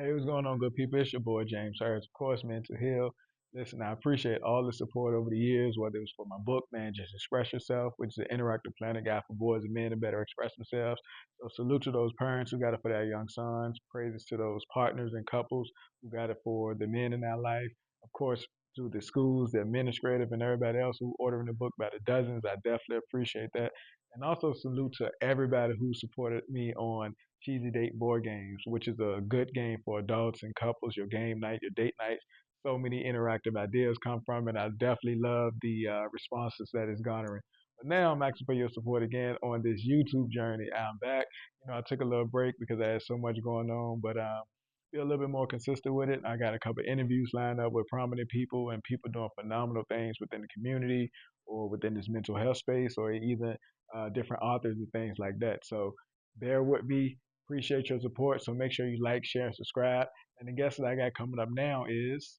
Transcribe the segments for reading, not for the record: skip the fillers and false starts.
Hey, what's going on, good people? It's your boy James Harris, of course, Mental Heal. Listen, I appreciate all the support over the years, whether it was for my book, man, Just Express Yourself, which is an interactive planning guide for boys and men to better express themselves. So salute to those parents who got it for their young sons. Praises to those partners and couples who got it for the men in their life. Of course, to the schools, the administrative, and everybody else who ordering the book by the dozens. I definitely appreciate that. And also salute to everybody who supported me on Cheesy Date Board Games, which is a good game for adults and couples, your game night, your date night. So many interactive ideas come from it. I definitely love the responses that it's garnering. But now I'm asking for your support again on this YouTube journey. I'm back. I took a little break because I had so much going on, but be a little bit more consistent with it. I got a couple of interviews lined up with prominent people and people doing phenomenal things within the community or within this mental health space or even different authors and things like that. So bear with me. Appreciate your support. So make sure you like, share, and subscribe. And the guest that I got coming up now is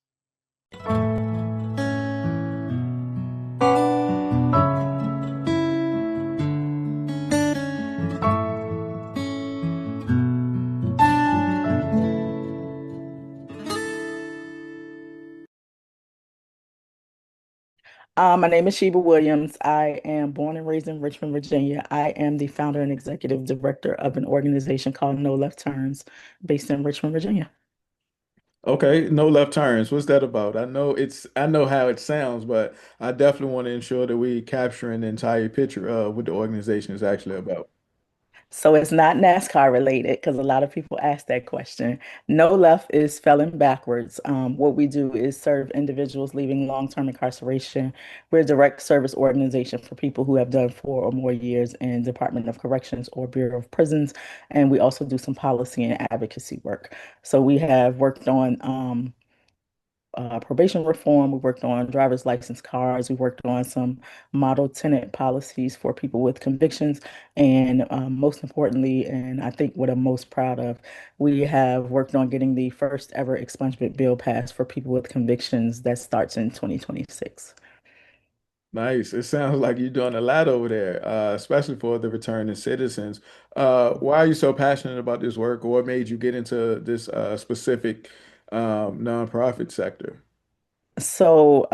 My name is Sheba Williams. I am born and raised in Richmond, Virginia. I am the founder and executive director of an organization called Noleft Turns, based in Richmond, Virginia. Okay, no left turns. What's that about? I know how it sounds, but I definitely want to ensure that we capturing the entire picture of what the organization is actually about. So it's not NASCAR related because a lot of people ask that question. No left is spelling backwards. What we do is serve individuals leaving long-term incarceration. We're a direct service organization for people who have done 4 or more years in Department of Corrections or Bureau of Prisons, and we also do some policy and advocacy work. So we have worked on probation reform. We worked on driver's license cards. We worked on some model tenant policies for people with convictions. And most importantly, and I think what I'm most proud of, we have worked on getting the first ever expungement bill passed for people with convictions that starts in 2026. Nice. It sounds like you're doing a lot over there, especially for the returning citizens. Why are you so passionate about this work, or what made you get into this specific nonprofit sector? So,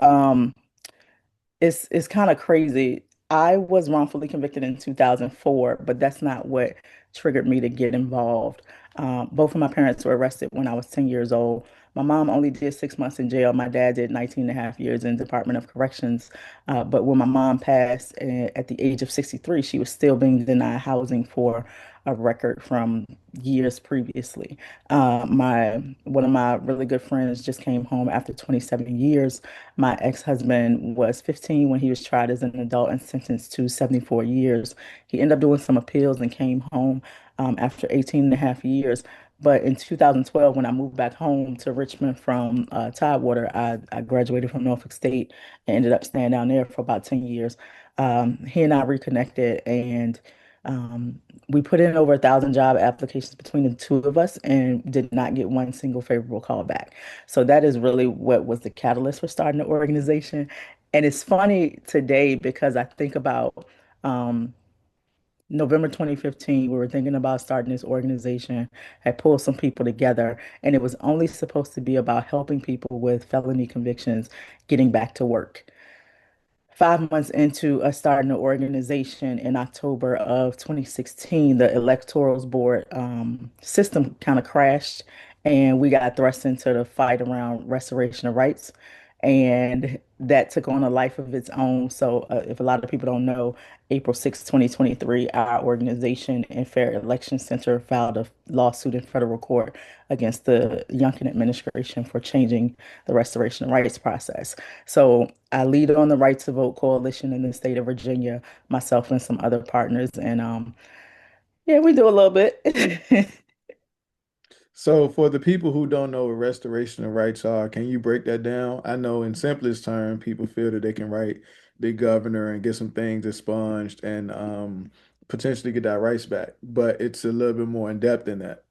it's kind of crazy. I was wrongfully convicted in 2004, but that's not what triggered me to get involved. Both of my parents were arrested when I was 10 years old. My mom only did 6 months in jail. My dad did 19 and a half years in Department of Corrections. But when my mom passed at the age of 63, she was still being denied housing for a record from years previously. My One of my really good friends just came home after 27 years. My ex-husband was 15 when he was tried as an adult and sentenced to 74 years. He ended up doing some appeals and came home after 18 and a half years. But in 2012, when I moved back home to Richmond from Tidewater, I graduated from Norfolk State and ended up staying down there for about 10 years. He and I reconnected, and we put in over 1,000 job applications between the two of us and did not get one single favorable call back. So that is really what was the catalyst for starting the organization. And it's funny today because I think about um, November 2015, we were thinking about starting this organization, had pulled some people together, and it was only supposed to be about helping people with felony convictions getting back to work. 5 months into us starting the organization in October of 2016, the electorals board system kind of crashed, and we got thrust into the fight around restoration of rights. And that took on a life of its own. So, if a lot of people don't know, April 6, 2023, our organization and Fair Election Center filed a lawsuit in federal court against the Youngkin administration for changing the restoration of rights process. So I lead on the Right to Vote Coalition in the state of Virginia, myself and some other partners. And yeah, we do a little bit. So, for the people who don't know what restoration of rights are, can you break that down? I know in simplest term, people feel that they can write the governor and get some things expunged and potentially get that rights back, but it's a little bit more in depth than that.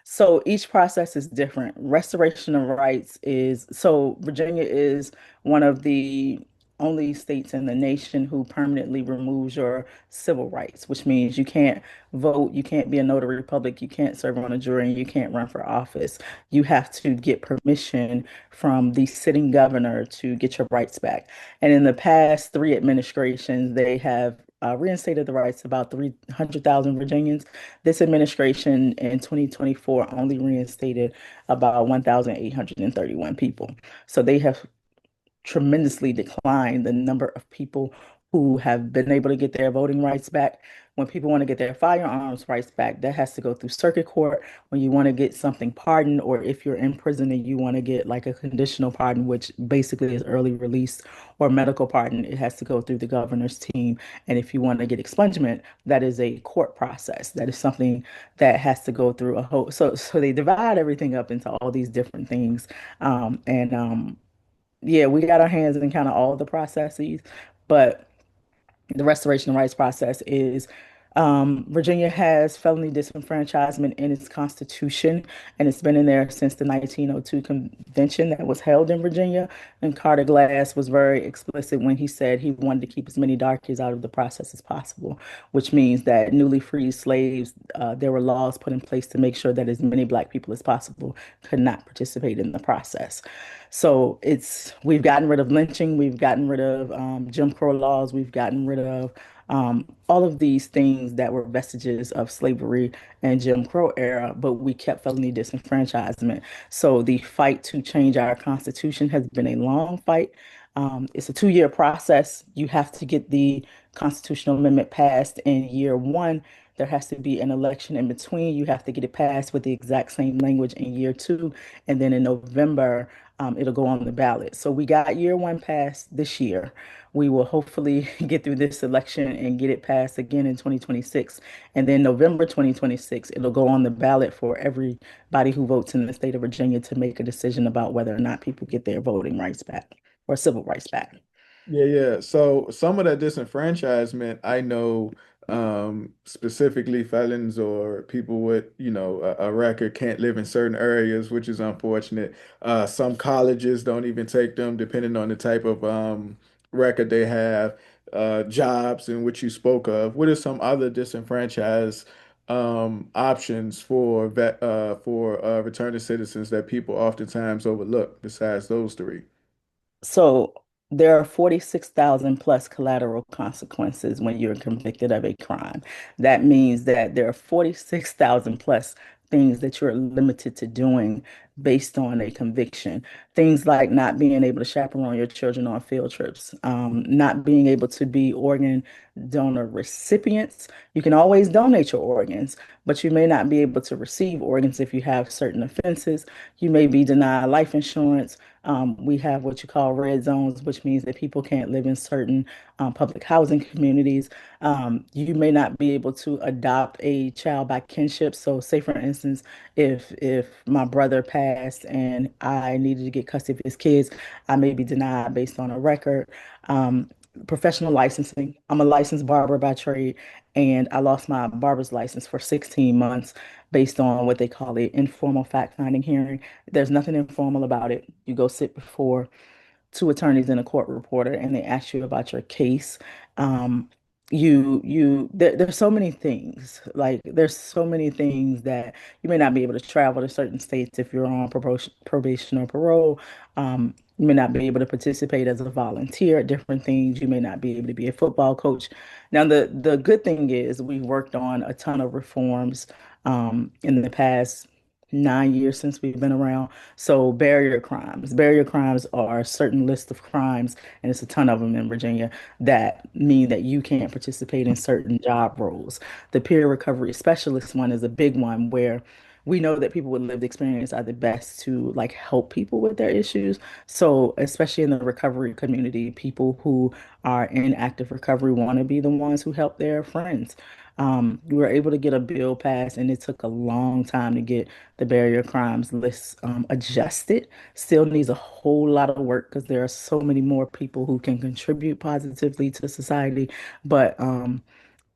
So each process is different. Restoration of rights is so Virginia is one of the only states in the nation who permanently removes your civil rights, which means you can't vote, you can't be a notary public, you can't serve on a jury, and you can't run for office. You have to get permission from the sitting governor to get your rights back. And in the past three administrations, they have reinstated the rights of about 300,000 Virginians. This administration in 2024 only reinstated about 1,831 people. So they have tremendously declined the number of people who have been able to get their voting rights back. When people want to get their firearms rights back, that has to go through circuit court. When you want to get something pardoned, or if you're in prison and you want to get like a conditional pardon, which basically is early release, or medical pardon, it has to go through the governor's team. And if you want to get expungement, that is a court process. That is something that has to go through a whole. So they divide everything up into all these different things. Yeah, we got our hands in kind of all the processes, but the restoration rights process is Virginia has felony disenfranchisement in its constitution, and it's been in there since the 1902 convention that was held in Virginia. And Carter Glass was very explicit when he said he wanted to keep as many darkies out of the process as possible, which means that newly freed slaves, there were laws put in place to make sure that as many Black people as possible could not participate in the process. So we've gotten rid of lynching, we've gotten rid of Jim Crow laws, we've gotten rid of all of these things that were vestiges of slavery and Jim Crow era, but we kept felony disenfranchisement. So the fight to change our Constitution has been a long fight. It's a 2-year process. You have to get the constitutional amendment passed in year one. There has to be an election in between. You have to get it passed with the exact same language in year two. And then in November, it'll go on the ballot. So we got year one passed this year. We will hopefully get through this election and get it passed again in 2026. And then November 2026, it'll go on the ballot for everybody who votes in the state of Virginia to make a decision about whether or not people get their voting rights back or civil rights back. Yeah, yeah. So some of that disenfranchisement, I know, specifically felons or people with, a record can't live in certain areas, which is unfortunate. Some colleges don't even take them, depending on the type of record they have. Jobs in which you spoke of. What are some other disenfranchised options for returning citizens that people oftentimes overlook besides those three? So there are 46,000 plus collateral consequences when you're convicted of a crime. That means that there are 46,000 plus things that you're limited to doing based on a conviction. Things like not being able to chaperone your children on field trips, not being able to be organ donor recipients. You can always donate your organs, but you may not be able to receive organs if you have certain offenses. You may be denied life insurance. We have what you call red zones, which means that people can't live in certain public housing communities. You may not be able to adopt a child by kinship. So, say for instance, if my brother passed and I needed to get custody of his kids, I may be denied based on a record. Um, Professional licensing. I'm a licensed barber by trade, and I lost my barber's license for 16 months based on what they call an informal fact-finding hearing. There's nothing informal about it. You go sit before two attorneys and a court reporter, and they ask you about your case. Um, there's so many things. Like there's so many things that you may not be able to travel to certain states if you're on probation or parole. You may not be able to participate as a volunteer at different things. You may not be able to be a football coach. Now, the good thing is we've worked on a ton of reforms in the past 9 years since we've been around. So barrier crimes. Barrier crimes are a certain list of crimes, and it's a ton of them in Virginia that mean that you can't participate in certain job roles. The peer recovery specialist one is a big one where we know that people with lived experience are the best to like help people with their issues. So especially in the recovery community, people who are in active recovery want to be the ones who help their friends. We were able to get a bill passed, and it took a long time to get the barrier crimes list adjusted. Still needs a whole lot of work because there are so many more people who can contribute positively to society. But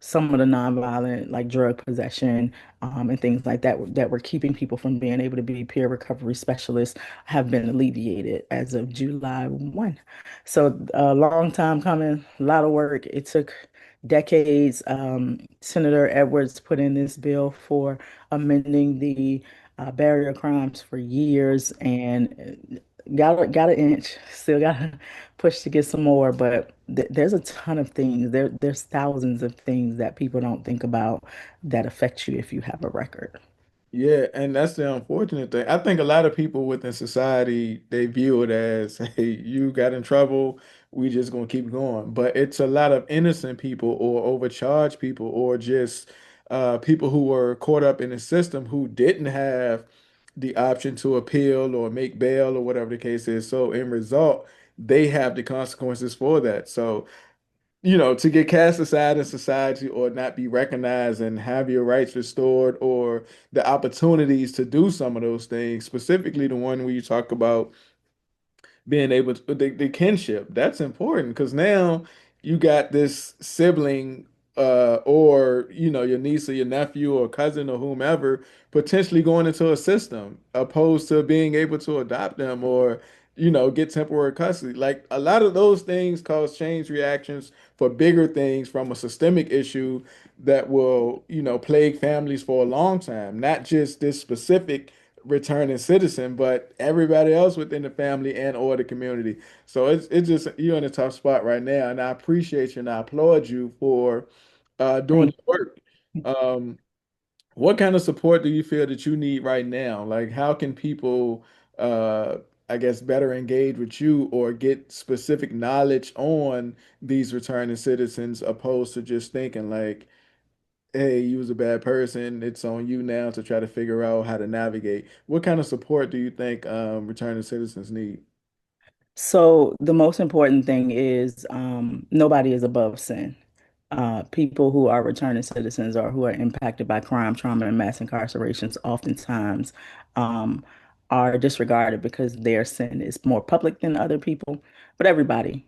some of the nonviolent, like drug possession, and things like that, that were keeping people from being able to be peer recovery specialists have been alleviated as of July 1. So a long time coming, a lot of work. It took decades. Senator Edwards put in this bill for amending the barrier crimes for years, and got an inch. Still got to push to get some more, but there's a ton of things. There's thousands of things that people don't think about that affect you if you have a record. Yeah, and that's the unfortunate thing. I think a lot of people within society they view it as, hey, you got in trouble, we just gonna keep going. But it's a lot of innocent people or overcharged people or just people who were caught up in the system who didn't have the option to appeal or make bail or whatever the case is. So in result, they have the consequences for that. So to get cast aside in society or not be recognized and have your rights restored or the opportunities to do some of those things, specifically the one where you talk about being able to the kinship, that's important because now you got this sibling or your niece or your nephew or cousin or whomever potentially going into a system opposed to being able to adopt them or get temporary custody. Like a lot of those things cause change reactions for bigger things from a systemic issue that will plague families for a long time, not just this specific returning citizen, but everybody else within the family and or the community. So it's just you're in a tough spot right now, and I appreciate you and I applaud you for doing Thank the work. you. Um, what kind of support do you feel that you need right now? Like, how can people, I guess, better engage with you or get specific knowledge on these returning citizens, opposed to just thinking like, hey, you was a bad person. It's on you now to try to figure out how to navigate. What kind of support do you think returning citizens need? So the most important thing is nobody is above sin. People who are returning citizens or who are impacted by crime, trauma, and mass incarcerations oftentimes um, are disregarded because their sin is more public than other people. But everybody,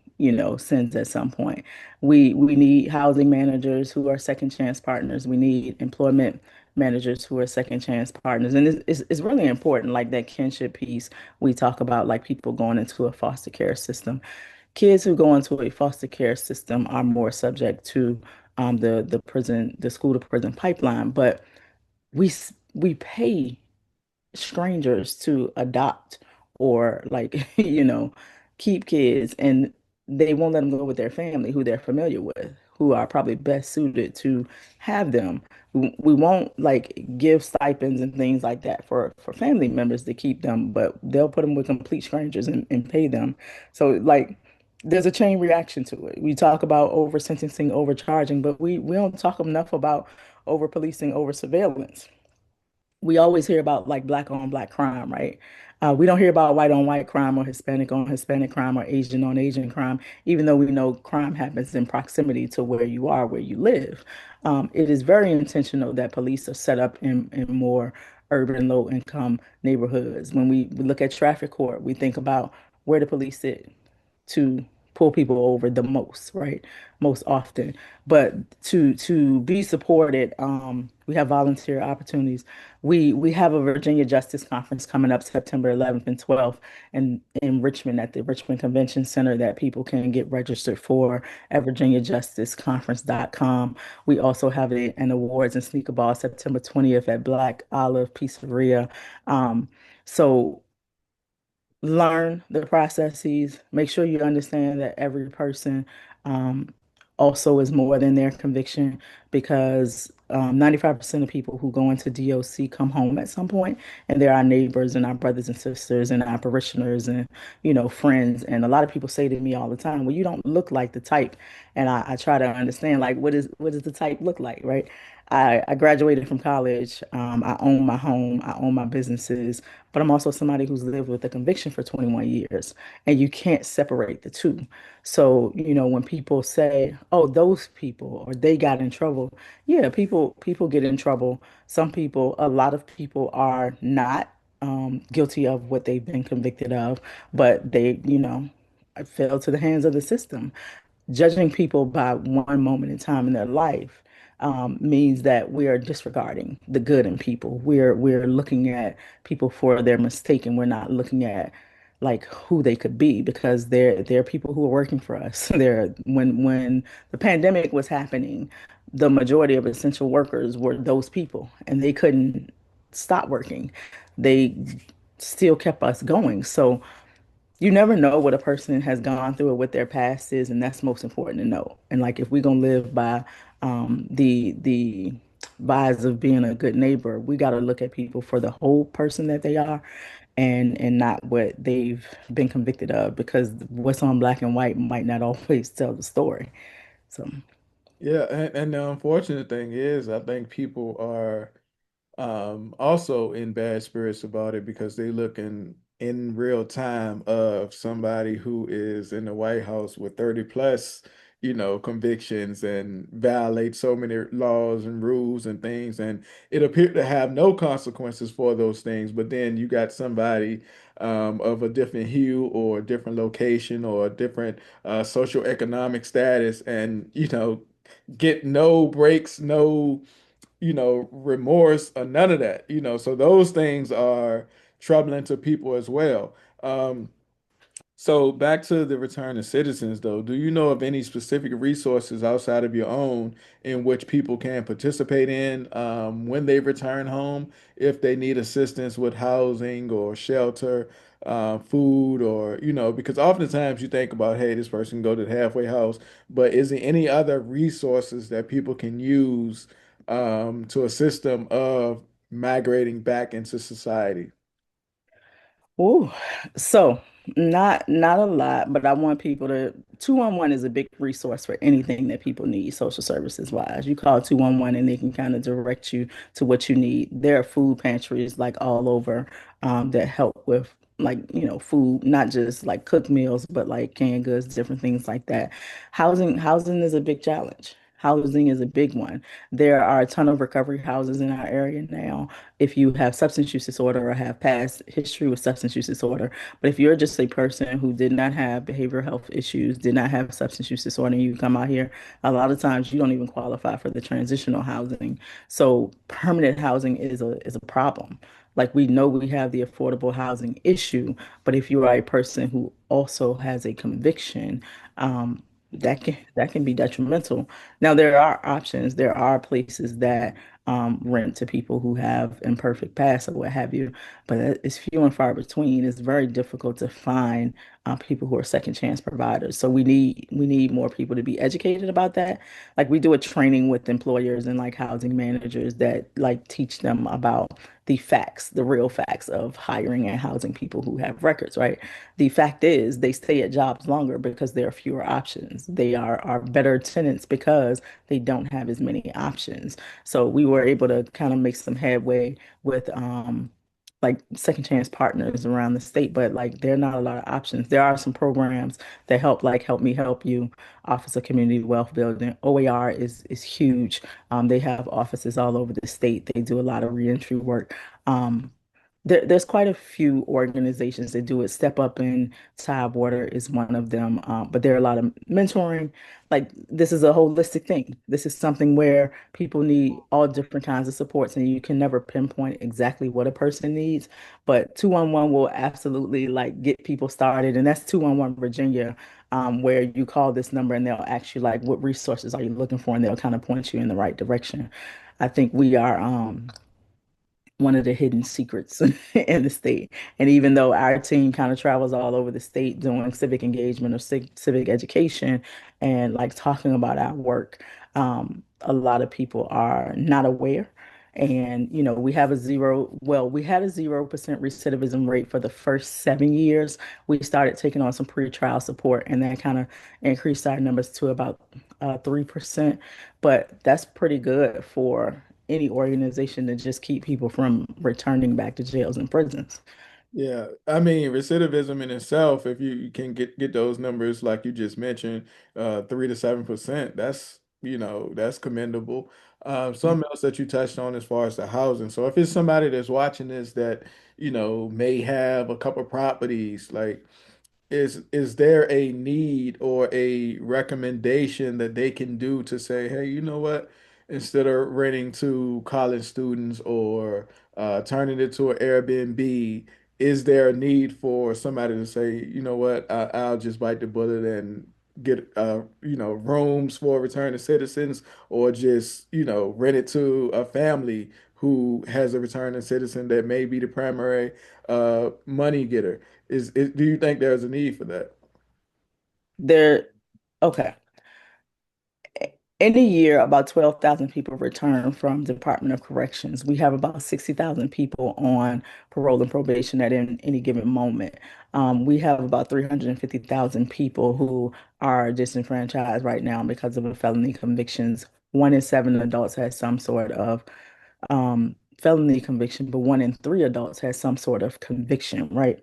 sins at some point. We need housing managers who are second chance partners. We need employment managers who are second chance partners. And it's really important, like that kinship piece we talk about, like people going into a foster care system. Kids who go into a foster care system are more subject to the school to prison pipeline, but we pay strangers to adopt or like keep kids, and they won't let them go with their family who they're familiar with, who are probably best suited to have them. We won't like give stipends and things like that for family members to keep them, but they'll put them with complete strangers and pay them. So like there's a chain reaction to it. We talk about over sentencing, overcharging, but we don't talk enough about over policing, over surveillance. We always hear about like black on black crime, right? We don't hear about white on white crime or Hispanic on Hispanic crime or Asian on Asian crime, even though we know crime happens in proximity to where you are, where you live. It is very intentional that police are set up in more urban, low income neighborhoods. When we look at traffic court, we think about where the police sit to pull people over the most, right? Most often. But to be supported, we have volunteer opportunities. We have a Virginia Justice Conference coming up September 11th and 12th in Richmond at the Richmond Convention Center that people can get registered for at virginiajusticeconference.com. We also have an awards and sneaker ball September 20th at Black Olive Pizzeria. So learn the processes, make sure you understand that every person um, also is more than their conviction because 95% of people who go into DOC come home at some point, and they're our neighbors and our brothers and sisters and our parishioners and, friends. And a lot of people say to me all the time, well, you don't look like the type. And I try to understand, like, what does the type look like, right? I graduated from college. I own my home. I own my businesses, but I'm also somebody who's lived with a conviction for 21 years, and you can't separate the two. So, when people say, "Oh, those people," or "they got in trouble," yeah, people get in trouble. Some people, a lot of people are not guilty of what they've been convicted of, but they, fell to the hands of the system. Judging people by one moment in time in their life means that we are disregarding the good in people. We're looking at people for their mistake, and we're not looking at like who they could be, because they're people who are working for us. They're when the pandemic was happening, the majority of essential workers were those people, and they couldn't stop working. They still kept us going. So you never know what a person has gone through or what their past is, and that's most important to know. And like if we're gonna live by the vibes of being a good neighbor, we got to look at people for the whole person that they are, and not what they've been convicted of, because what's on black and white might not always tell the story. So, Yeah, and the unfortunate thing is, I think people are also in bad spirits about it because they look in real time of somebody who is in the White House with 30 plus, convictions and violate so many laws and rules and things, and it appeared to have no consequences for those things. But then you got somebody of a different hue or a different location or a different socioeconomic status, and get no breaks, no remorse or none of that, so those things are troubling to people as well. So back to the return of citizens, though, do you know of any specific resources outside of your own in which people can participate in when they return home, if they need assistance with housing or shelter, food, or because oftentimes you think about, hey, this person can go to the halfway house, but is there any other resources that people can use to assist them of migrating back into society? oh, so not a lot, but I want people to 211 is a big resource for anything that people need social services wise. You call 211 and they can kind of direct you to what you need. There are food pantries like all over that help with like, food, not just like cooked meals, but like canned goods, different things like that. Housing is a big challenge. Housing is a big one. There are a ton of recovery houses in our area now if you have substance use disorder or have past history with substance use disorder. But if you're just a person who did not have behavioral health issues, did not have substance use disorder, and you come out here, a lot of times you don't even qualify for the transitional housing. So permanent housing is a problem. Like we know we have the affordable housing issue, but if you are a person who also has a conviction, that can be detrimental. Now there are options. There are places that rent to people who have imperfect past or what have you, but it's few and far between. It's very difficult to find people who are second chance providers. So we need more people to be educated about that. Like we do a training with employers and like housing managers that like teach them about the facts, the real facts of hiring and housing people who have records, right? The fact is they stay at jobs longer because there are fewer options. They are better tenants because they don't have as many options. So we were able to kind of make some headway with like second chance partners around the state, but like there are not a lot of options. There are some programs that help, like Help Me Help You, Office of Community Wealth Building. OAR is huge. They have offices all over the state. They do a lot of reentry work. Um, there's quite a few organizations that do it. Step Up in Tidewater is one of them. But there are a lot of mentoring. Like this is a holistic thing. This is something where people need all different kinds of supports, and you can never pinpoint exactly what a person needs. But 211 will absolutely like get people started, and that's 211 Virginia, where you call this number and they'll ask you like, what resources are you looking for, and they'll kind of point you in the right direction. I think we are one of the hidden secrets in the state. And even though our team kind of travels all over the state doing civic engagement or civic education and like talking about our work, a lot of people are not aware. And, we had a 0% recidivism rate for the first 7 years. We started taking on some pre-trial support, and that kind of increased our numbers to about 3%. But that's pretty good for any organization to just keep people from returning back to jails and prisons. Yeah, I mean, recidivism in itself, if you can get those numbers like you just mentioned, 3 to 7%, that's commendable. Something else that you touched on as far as the housing. So if it's somebody that's watching this that, may have a couple properties, like is there a need or a recommendation that they can do to say, hey, you know what? instead of renting to college students or turning it to an Airbnb, is there a need for somebody to say, you know what, I'll just bite the bullet and get rooms for returning citizens, or just rent it to a family who has a returning citizen that may be the primary money getter? Do you think there's a need for that? There, okay. In a year, about 12,000 people return from Department of Corrections. We have about 60,000 people on parole and probation at any given moment. We have about 350,000 people who are disenfranchised right now because of a felony convictions. 1 in 7 adults has some sort of felony conviction, but 1 in 3 adults has some sort of conviction, right?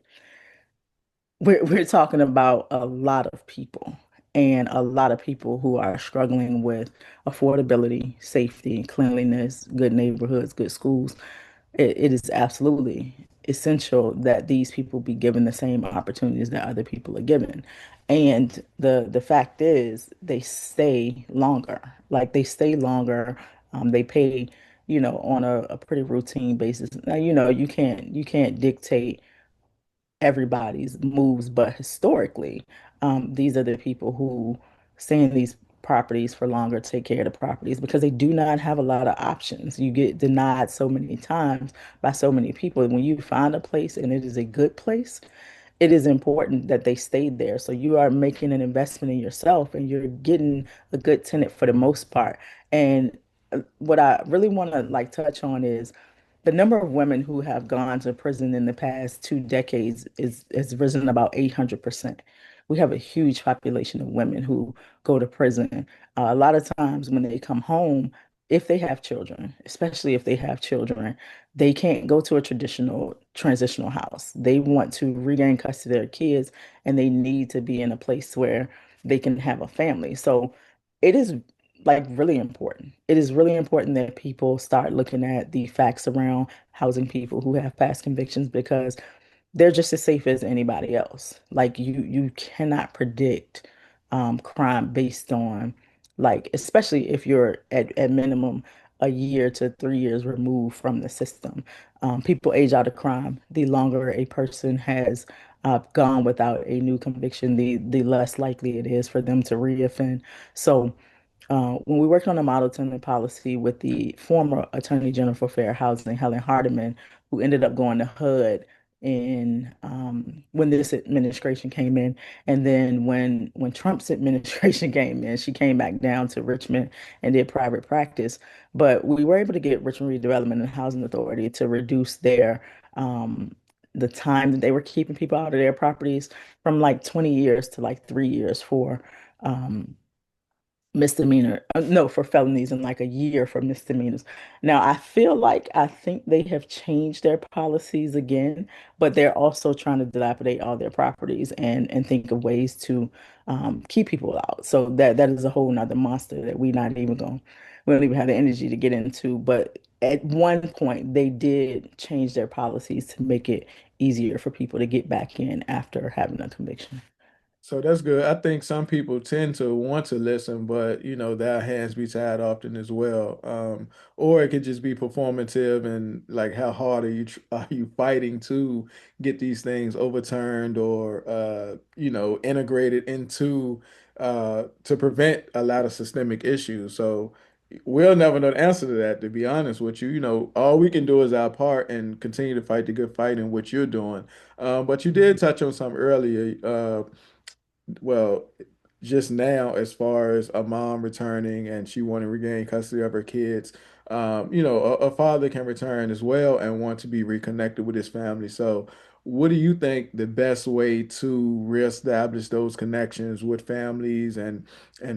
We're talking about a lot of people, and a lot of people who are struggling with affordability, safety, cleanliness, good neighborhoods, good schools. It is absolutely essential that these people be given the same opportunities that other people are given. And the fact is they stay longer. Like they stay longer. They pay, on a pretty routine basis. Now, you can't dictate everybody's moves, but historically, these are the people who stay in these properties for longer, take care of the properties because they do not have a lot of options. You get denied so many times by so many people. When you find a place and it is a good place, it is important that they stay there. So you are making an investment in yourself and you're getting a good tenant for the most part. And what I really want to like touch on is the number of women who have gone to prison in the past 2 decades is has risen about 800%. We have a huge population of women who go to prison. A lot of times when they come home, if they have children, especially if they have children, they can't go to a traditional transitional house. They want to regain custody of their kids and they need to be in a place where they can have a family. So it is like really important. It is really important that people start looking at the facts around housing people who have past convictions because they're just as safe as anybody else. Like you cannot predict crime based on like especially if you're at minimum a year to 3 years removed from the system. People age out of crime. The longer a person has gone without a new conviction, the less likely it is for them to reoffend. So when we worked on the model tenant policy with the former Attorney General for Fair Housing, Helen Hardeman, who ended up going to HUD in when this administration came in, and then when Trump's administration came in, she came back down to Richmond and did private practice. But we were able to get Richmond Redevelopment and Housing Authority to reduce their the time that they were keeping people out of their properties from like 20 years to like 3 years for um, misdemeanor no for felonies and like a year for misdemeanors. Now I think they have changed their policies again, but they're also trying to dilapidate all their properties and think of ways to keep people out. So that is a whole nother monster that we don't even have the energy to get into. But at one point they did change their policies to make it easier for people to get back in after having a conviction. So that's good. I think some people tend to want to listen, but their hands be tied often as well. Or it could just be performative, and like how hard are you fighting to get these things overturned, or integrated into to prevent a lot of systemic issues. So we'll never know the answer to that, to be honest with you. All we can do is our part and continue to fight the good fight in what you're doing. But you did touch on some earlier. Well, just now, as far as a mom returning and she want to regain custody of her kids, a father can return as well and want to be reconnected with his family. So, what do you think the best way to reestablish those connections with families and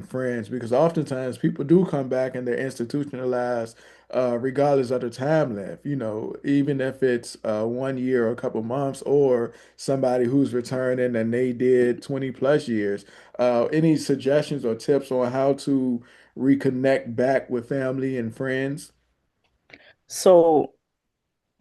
friends? Because oftentimes people do come back and they're institutionalized, regardless of the time left. Even if it's 1 year or a couple months, or somebody who's returning and they did 20 plus years. Any suggestions or tips on how to reconnect back with family and friends? So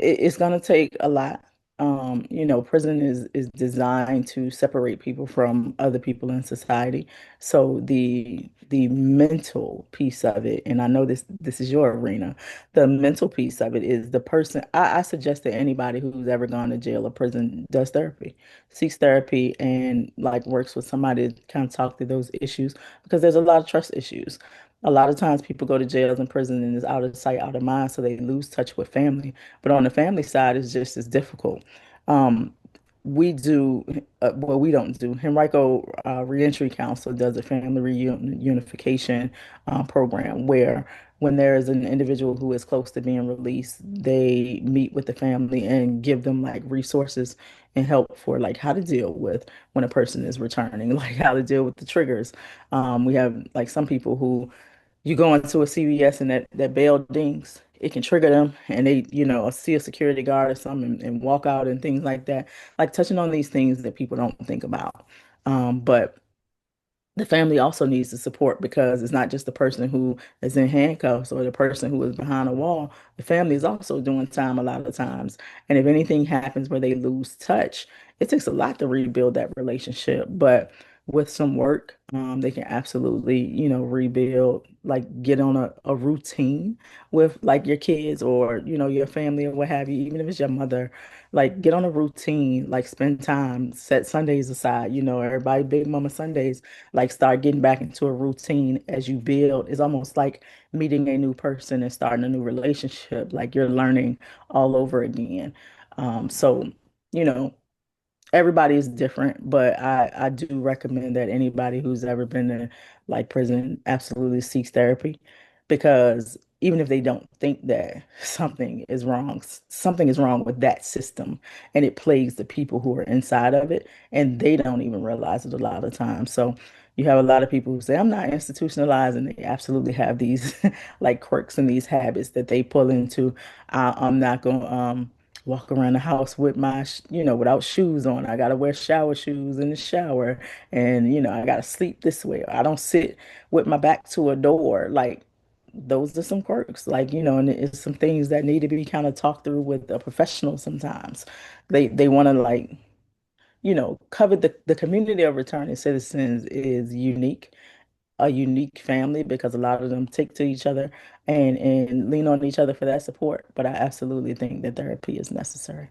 it's going to take a lot. Prison is designed to separate people from other people in society. So the mental piece of it, and I know this is your arena, the mental piece of it is the person. I suggest that anybody who's ever gone to jail or prison does therapy, seeks therapy, and like works with somebody to kind of talk through those issues because there's a lot of trust issues. A lot of times people go to jails and prison and it's out of sight, out of mind, so they lose touch with family. But on the family side, it's just as difficult. Um, we do, well, we don't do. Henrico Reentry Council does a family reunification program where when there is an individual who is close to being released, they meet with the family and give them like resources and help for like how to deal with when a person is returning, like how to deal with the triggers. We have like some people who you go into a CVS and that bell dings, it can trigger them and they, see a security guard or something and walk out and things like that. Like touching on these things that people don't think about. But the family also needs the support because it's not just the person who is in handcuffs or the person who is behind a wall. The family is also doing time a lot of times. And if anything happens where they lose touch, it takes a lot to rebuild that relationship. But with some work, they can absolutely, rebuild, like get on a routine with like your kids or, your family or what have you, even if it's your mother, like get on a routine, like spend time, set Sundays aside, everybody big mama Sundays like start getting back into a routine as you build. It's almost like meeting a new person and starting a new relationship, like you're learning all over again. So, you know, everybody is different, but I do recommend that anybody who's ever been in like prison absolutely seeks therapy because even if they don't think that something is wrong, something is wrong with that system and it plagues the people who are inside of it and they don't even realize it a lot of times. So you have a lot of people who say, I'm not institutionalized, and they absolutely have these like quirks and these habits that they pull into. I'm not going to walk around the house with my, without shoes on. I gotta wear shower shoes in the shower, and I gotta sleep this way. I don't sit with my back to a door. Like those are some quirks, like and it's some things that need to be kind of talked through with a professional. Sometimes they want to like cover the community of returning citizens is unique. A unique family because a lot of them take to each other and lean on each other for that support. But I absolutely think that therapy is necessary.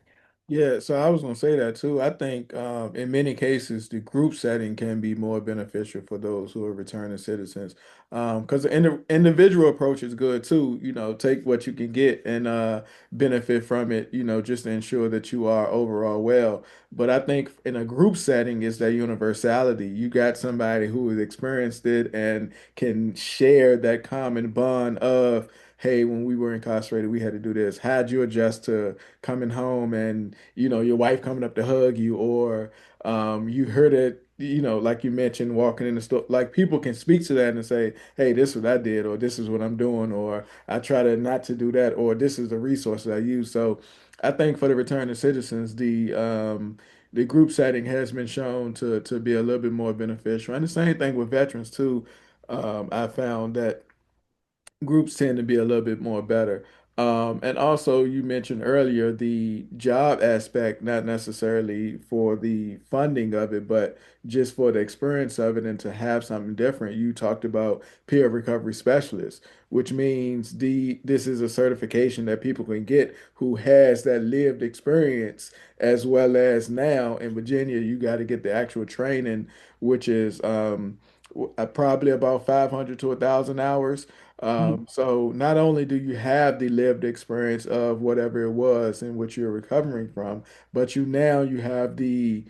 Yeah, so I was going to say that too. I think in many cases, the group setting can be more beneficial for those who are returning citizens. Because the individual approach is good too. Take what you can get and benefit from it, just to ensure that you are overall well. But I think in a group setting, is that universality. You got somebody who has experienced it and can share that common bond of, hey, when we were incarcerated, we had to do this. How'd you adjust to coming home and your wife coming up to hug you, or you heard it, like you mentioned, walking in the store. Like people can speak to that and say, hey, this is what I did, or this is what I'm doing, or I try to not to do that, or this is the resources I use. So I think for the returning citizens, the group setting has been shown to be a little bit more beneficial. And the same thing with veterans too. I found that groups tend to be a little bit more better. And also, you mentioned earlier the job aspect, not necessarily for the funding of it, but just for the experience of it and to have something different. You talked about peer recovery specialists, which means this is a certification that people can get who has that lived experience, as well as now in Virginia, you got to get the actual training, which is probably about 500 to 1,000 hours. So not only do you have the lived experience of whatever it was in which you're recovering from, but you have the,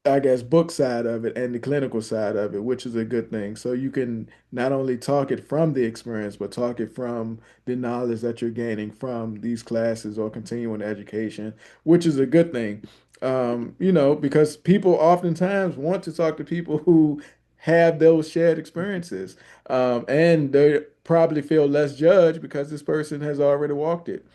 I guess, book side of it and the clinical side of it, which is a good thing. So you can not only talk it from the experience, but talk it from the knowledge that you're gaining from these classes or continuing education, which is a good thing. Because people oftentimes want to talk to people who have those shared experiences, and they probably feel less judged because this person has already walked it.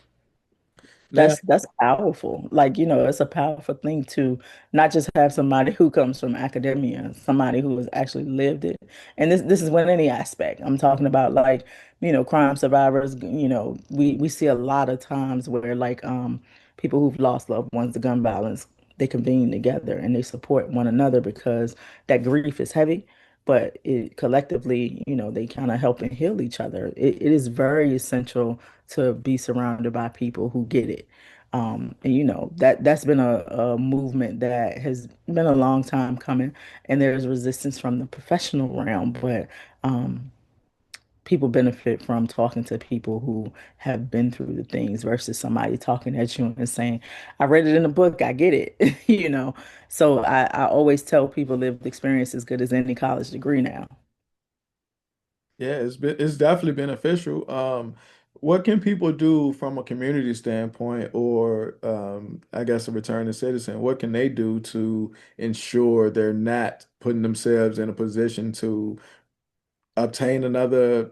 Now, That's powerful. Like, it's a powerful thing to not just have somebody who comes from academia, somebody who has actually lived it. And this is with any aspect. I'm talking about crime survivors, we see a lot of times where like people who've lost loved ones to gun violence, they convene together and they support one another because that grief is heavy, but it collectively, they kind of help and heal each other. It is very essential to be surrounded by people who get it. And that's been a movement that has been a long time coming, and there's resistance from the professional realm, but um, people benefit from talking to people who have been through the things versus somebody talking at you and saying, I read it in a book, I get it, So I always tell people lived experience is good as any college degree now. Yeah, it's definitely beneficial. What can people do from a community standpoint, or I guess a returning citizen? What can they do to ensure they're not putting themselves in a position to obtain another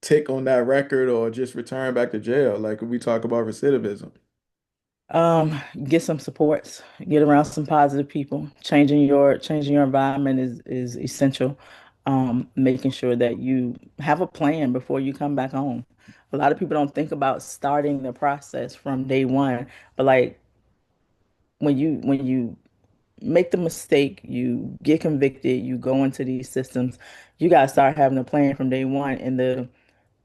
tick on that record or just return back to jail? Like we talk about recidivism. Get some supports, get around some positive people. Changing your environment is essential. Making sure that you have a plan before you come back home. A lot of people don't think about starting the process from day one, but like when you make the mistake, you get convicted, you go into these systems, you gotta start having a plan from day one. And the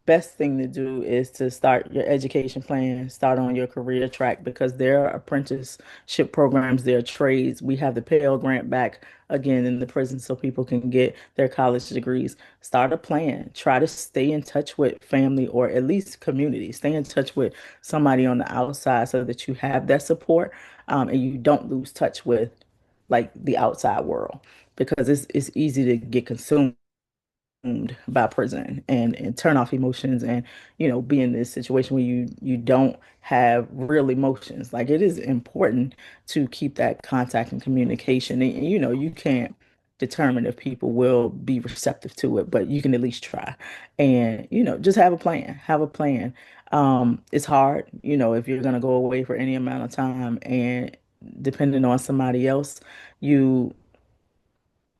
best thing to do is to start your education plan, start on your career track because there are apprenticeship programs, there are trades. We have the Pell Grant back again in the prison so people can get their college degrees. Start a plan. Try to stay in touch with family or at least community. Stay in touch with somebody on the outside so that you have that support, and you don't lose touch with like the outside world because it's easy to get consumed by prison and turn off emotions and be in this situation where you don't have real emotions. Like it is important to keep that contact and communication, and you can't determine if people will be receptive to it, but you can at least try. And just have a plan. It's hard if you're going to go away for any amount of time and depending on somebody else, you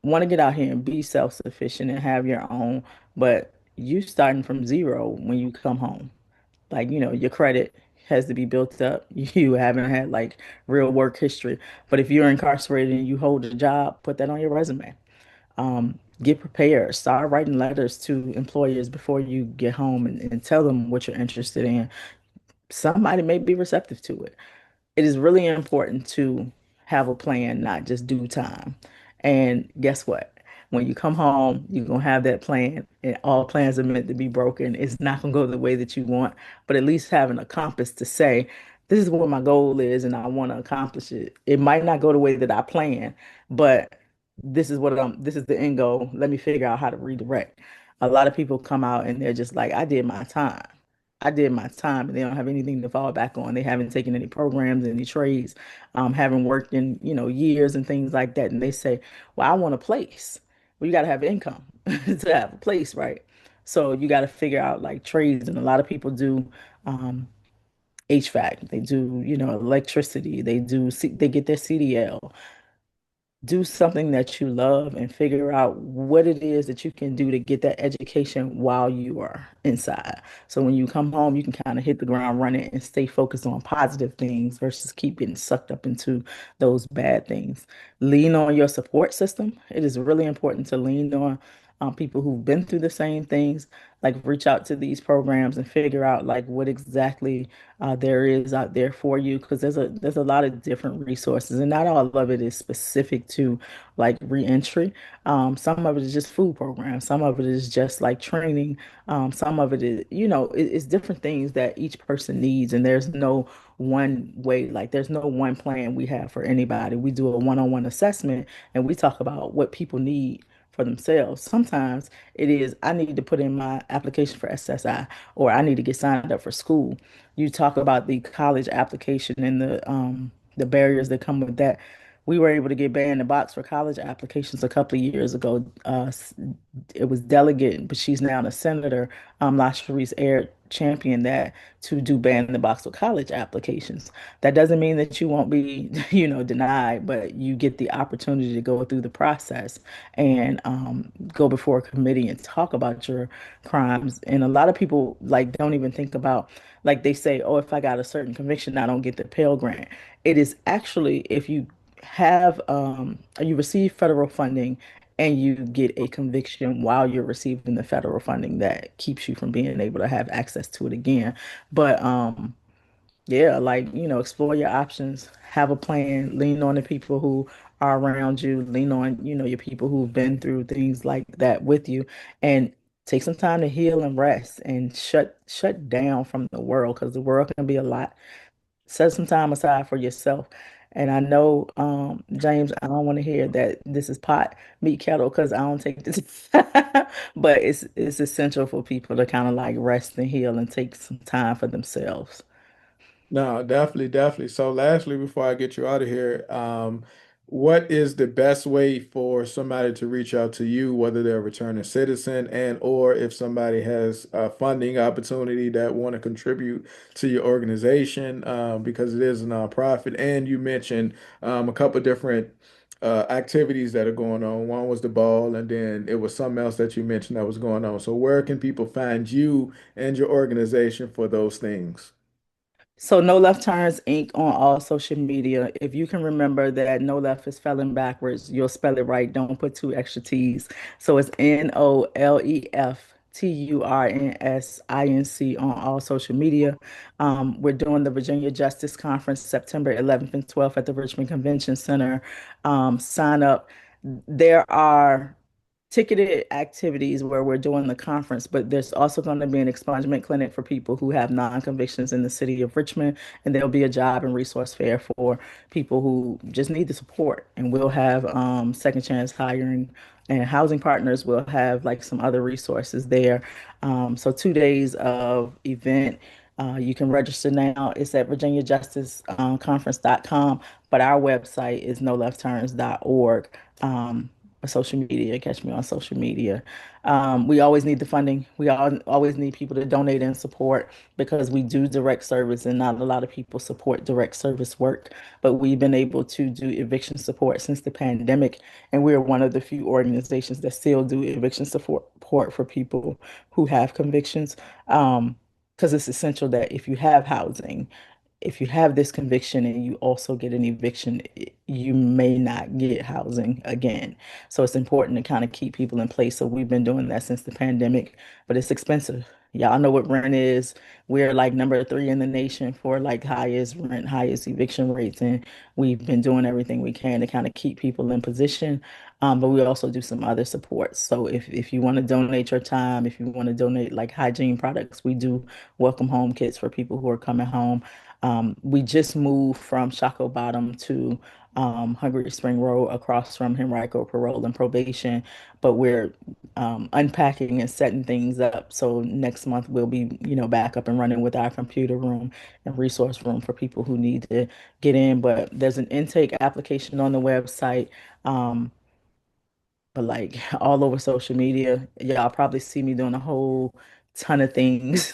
want to get out here and be self-sufficient and have your own, but you starting from zero when you come home. Like, your credit has to be built up. You haven't had like real work history. But if you're incarcerated and you hold a job, put that on your resume. Get prepared. Start writing letters to employers before you get home and tell them what you're interested in. Somebody may be receptive to it. It is really important to have a plan, not just do time. And guess what? When you come home, you're gonna have that plan, and all plans are meant to be broken. It's not gonna go the way that you want, but at least having a compass to say, this is what my goal is, and I want to accomplish it. It might not go the way that I plan, but this is the end goal. Let me figure out how to redirect. A lot of people come out and they're just like, I did my time. I did my time and they don't have anything to fall back on. They haven't taken any programs, any trades, haven't worked in, years and things like that. And they say, well, I want a place. Well, you got to have income to have a place, right? So you got to figure out like trades. And a lot of people do um, HVAC. They do, electricity. They get their CDL. Do something that you love and figure out what it is that you can do to get that education while you are inside. So when you come home, you can kind of hit the ground running and stay focused on positive things versus keep getting sucked up into those bad things. Lean on your support system. It is really important to lean on people who've been through the same things, like reach out to these programs and figure out like what exactly there is out there for you because there's a lot of different resources and not all of it is specific to like reentry. Some of it is just food programs, some of it is just like training, some of it is it's different things that each person needs and there's no one way, like there's no one plan we have for anybody. We do a one-on-one assessment and we talk about what people need for themselves. Sometimes it is I need to put in my application for SSI or I need to get signed up for school. You talk about the college application and the barriers that come with that. We were able to get banned in the box for college applications a couple of years ago. It was delegate, but she's now a senator. LaSharice Air champion that to do ban in the box with college applications. That doesn't mean that you won't be, denied, but you get the opportunity to go through the process and go before a committee and talk about your crimes. And a lot of people like don't even think about, like they say, oh, if I got a certain conviction, I don't get the Pell Grant. It is actually if you have you receive federal funding and you get a conviction while you're receiving the federal funding that keeps you from being able to have access to it again. But yeah, like, explore your options, have a plan, lean on the people who are around you, lean on, your people who've been through things like that with you, and take some time to heal and rest and shut down from the world because the world can be a lot. Set some time aside for yourself. And I know, James, I don't want to hear that this is pot, meat, kettle, because I don't take this. But it's essential for people to kind of like rest and heal and take some time for themselves. No, definitely, definitely. So lastly, before I get you out of here, what is the best way for somebody to reach out to you, whether they're a returning citizen and or if somebody has a funding opportunity that want to contribute to your organization, because it is a nonprofit, and you mentioned a couple different activities that are going on. One was the ball, and then it was something else that you mentioned that was going on. So where can people find you and your organization for those things? So No Left Turns Inc. on all social media. If you can remember that No Left is spelling backwards, you'll spell it right. Don't put two extra T's. So it's NolefTurnsinc on all social media. We're doing the Virginia Justice Conference September 11th and 12th at the Richmond Convention Center. Sign up. There are ticketed activities where we're doing the conference, but there's also going to be an expungement clinic for people who have non-convictions in the city of Richmond, and there'll be a job and resource fair for people who just need the support. And we'll have second chance hiring and housing partners. Will have like some other resources there. So 2 days of event. You can register now. It's at virginiajusticeconference.com, but our website is nolefturns.org. Social media. Catch me on social media. We always need the funding. We always need people to donate and support because we do direct service and not a lot of people support direct service work. But we've been able to do eviction support since the pandemic, and we're one of the few organizations that still do eviction support for people who have convictions. Because it's essential that if you have housing, if you have this conviction and you also get an eviction, you may not get housing again. So it's important to kind of keep people in place. So we've been doing that since the pandemic, but it's expensive. Y'all know what rent is. We're like number three in the nation for like highest rent, highest eviction rates, and we've been doing everything we can to kind of keep people in position. But we also do some other supports. So if you want to donate your time, if you want to donate like hygiene products, we do welcome home kits for people who are coming home. We just moved from Shockoe Bottom to Hungary Spring Road across from Henrico Parole and Probation, but we're unpacking and setting things up. So next month we'll be, back up and running with our computer room and resource room for people who need to get in. But there's an intake application on the website. But like all over social media, y'all probably see me doing a whole ton of things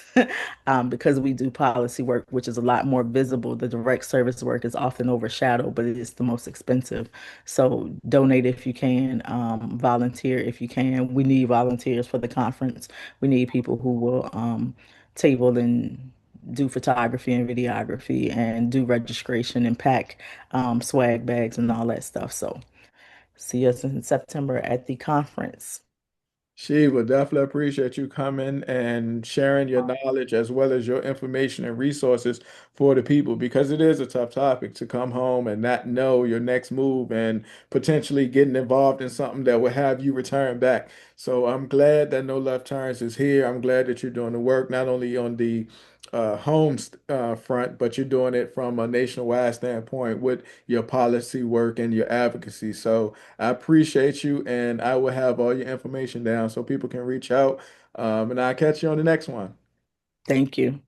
because we do policy work, which is a lot more visible. The direct service work is often overshadowed, but it is the most expensive. So donate if you can, volunteer if you can. We need volunteers for the conference. We need people who will table and do photography and videography and do registration and pack swag bags and all that stuff. So see us in September at the conference. Sheba, definitely appreciate you coming and sharing your knowledge as well as your information and resources for the people because it is a tough topic to come home and not know your next move and potentially getting involved in something that will have you return back. So I'm glad that No Left Turns is here. I'm glad that you're doing the work not only on the front, but you're doing it from a nationwide standpoint with your policy work and your advocacy. So I appreciate you, and I will have all your information down so people can reach out. And I'll catch you on the next one. Thank you.